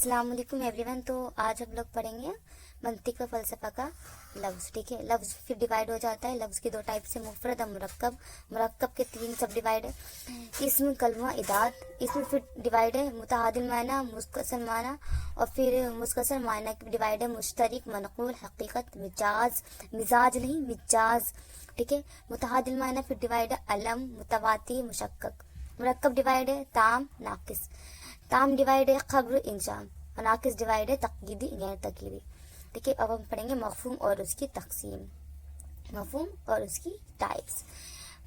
अस्सलाम वालेकुम एवरीवन। तो आज हम लोग पढ़ेंगे मंतिक व फलसफा का लफ्ज़। ठीक है, लफ्ज़ फिर डिवाइड हो जाता है। लफ्ज़ की दो टाइप से, मुफरद और मुरक्कब। मुरक्कब के तीन सब डिवाइड है, इसमें कलमा इदाद। इसमें फिर डिवाइड है मुतआदिल माना, मुस्कसर माना, और फिर मुस्कसर माना की डिवाइड है मुश्तरिक, मनकूल, हकीकत, मिजाज। मिजाज नहीं, मिजाज। ठीक है, मुतआदिल माना फिर डिवाइड है अलम, मुतवाती, मुशक्कक। मुरक्कब डिवाइड है ताम, नाकिस। ताम डिवाइड है खब्र, इंशान, और नाकिस डिवाइड है तकीदी, गैर तकीदी। ठीक है, अब हम पढ़ेंगे मफहूम और उसकी तकसीम। मफहूम और उसकी टाइप्स।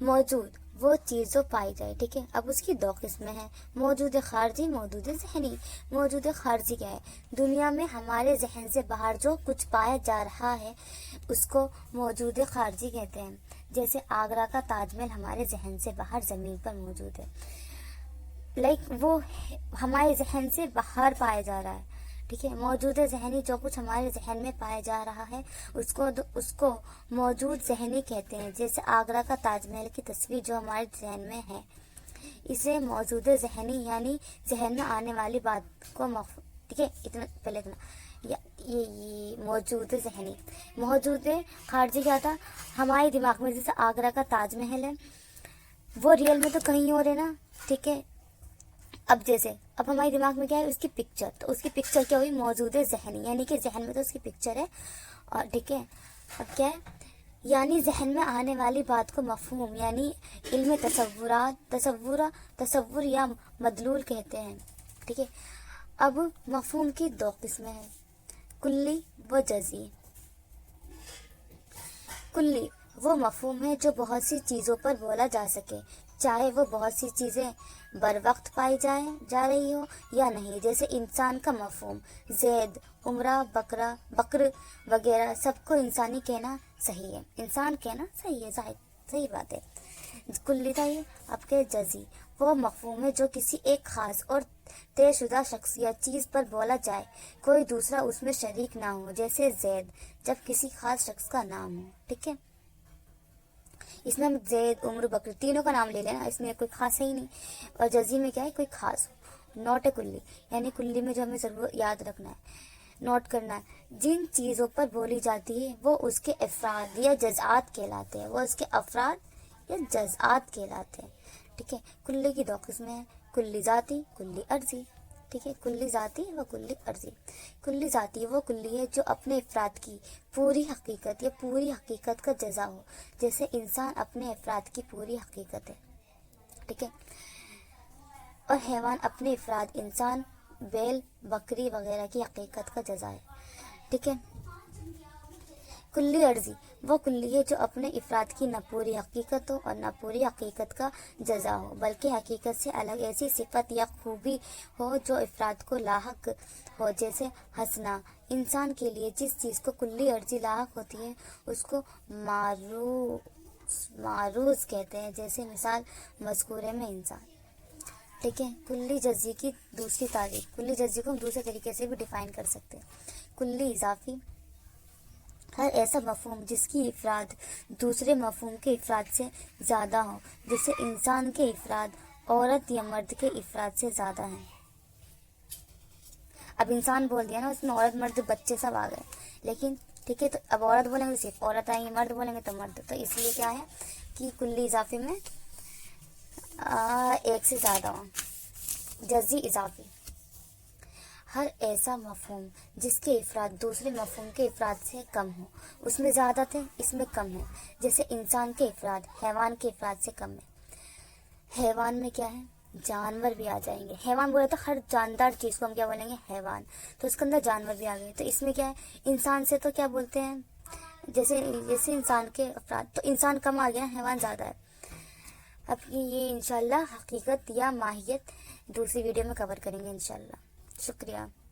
मौजूद वो चीज़ जो पाई जाए। ठीक है, अब उसकी दो किस्में हैं, मौजूद खारजी, मौजूद जहनी। मौजूद खारजी क्या है? दुनिया में हमारे जहन से बाहर जो कुछ पाया जा रहा है उसको मौजूद खारजी कहते हैं। जैसे आगरा का ताजमहल हमारे जहन से बाहर ज़मीन पर मौजूद है, वो हमारे जहन से बाहर पाया जा रहा है। ठीक है, मौजूद जहनी जो कुछ हमारे जहन में पाया जा रहा है उसको मौजूद जहनी कहते हैं। जैसे आगरा का ताजमहल की तस्वीर जो हमारे जहन में है, इसे मौजूद जहनी यानी जहन में आने वाली बात को ठीक है, इतना पहले इतना ये मौजूद जहनी। मौजूद खारजी क्या था? हमारे दिमाग में जैसे आगरा का ताजमहल है, वो रियल में तो कहीं और है ना। ठीक है, अब हमारे दिमाग में क्या है? उसकी पिक्चर। तो उसकी पिक्चर क्या हुई? मौजूद जहनी, यानी कि जहन में तो उसकी पिक्चर है। और ठीक है, अब क्या है? यानी जहन में आने वाली बात को मफहूम यानी इल्म तसव्वुर या मदलूल कहते हैं। ठीक है, अब मफहूम की दो किस्में हैं, कुल्ली व जज़ी। कुल्ली वो मफहूम है जो बहुत सी चीज़ों पर बोला जा सके, चाहे वो बहुत सी चीज़ें बर वक्त पाई जा रही हो या नहीं। जैसे इंसान का मफहूम, जैद, उमरा, बकर वगैरह सबको इंसानी कहना सही है, इंसान कहना सही है, सही बात है। कुल्ली था ये। अब के जज़ी वो मफहूम है जो किसी एक खास और तयशुदा शख्स या चीज़ पर बोला जाए, कोई दूसरा उसमें शरीक ना हो। जैसे जैद जब किसी खास शख्स का नाम हो। ठीक है, इसमें हम जैद, उम्र, बकर तीनों का नाम ले लेना, इसमें कोई खास है ही नहीं। और जज़ी में क्या है? कोई खास हो। नोट है कुल्ली, यानी कुल्ली में जो हमें जरूर याद रखना है, नोट करना है, जिन चीज़ों पर बोली जाती है वो उसके अफराद या जज़ात कहलाते हैं। वो उसके अफराद या जज़ात कहलाते हैं। ठीक है, कुल्ली की दो किस्में हैं, कुल्ली ज़ाती, कुल्ली अर्जी। ठीक है, कुल्ली ज़ाती व कुल्ली अर्जी। कुल्ली ज़ाती वो कुल्ली है जो अपने अफराद की पूरी हकीकत या पूरी हकीकत का जज़ा हो। जैसे इंसान अपने अफराद की पूरी हकीकत है। ठीक है, और हैवान अपने अफराद, इंसान, बैल, बकरी वगैरह की हकीकत का जज़ा है। ठीक है, कुल्ली अर्जी वो कुल्ली है जो अपने अफराद की न पूरी हकीकत हो और न पूरी हकीकत का जज़ा हो, बल्कि हकीकत से अलग ऐसी सिफत या खूबी हो जो अफराद को लाहक हो। जैसे हंसना, इंसान के लिए जिस चीज़ को कुल्ली अर्जी लाहक होती है उसको मारूज कहते हैं। जैसे मिसाल मज़कूरे में इंसान। ठीक है, कुल्ली जज़ी की दूसरी तारीफ। कुल्ली जज़ी को हम दूसरे तरीके से भी डिफाइन कर सकते हैं। कुल्ली इजाफी हर ऐसा मफहूम जिसकी इफराद दूसरे मफहूम के इफराद से ज़्यादा हो। जैसे इंसान के इफराद औरत या मर्द के इफराद से ज़्यादा हैं। अब इंसान बोल दिया ना, उसमें औरत, मर्द, बच्चे सब आ गए, लेकिन ठीक है, तो अब औरत बोलेंगे तो सिर्फ औरत आएंगे, मर्द बोलेंगे तो मर्द। तो इसलिए क्या है कि कुल्ली इजाफे में एक से ज़्यादा हो। जज़ी इजाफी हर ऐसा मफहूम जिसके इफराद दूसरे मफहूम के इफराद से कम हो, उसमें ज़्यादा थे, इसमें कम है। जैसे इंसान के इफराद हैवान के इफराद से कम है। हैवान में क्या है? जानवर भी आ जाएंगे। हैवान बोले तो हर जानदार चीज़ को हम क्या बोलेंगे? हैवान। तो इसके अंदर जानवर भी आ गए। तो इसमें क्या है? इंसान से तो क्या बोलते हैं? जैसे इंसान के अफराद, तो इंसान कम आ गया, हैवान ज़्यादा है। अब ये इंशाल्लाह हकीकत या माहियत दूसरी वीडियो में कवर करेंगे इंशाल्लाह। शुक्रिया।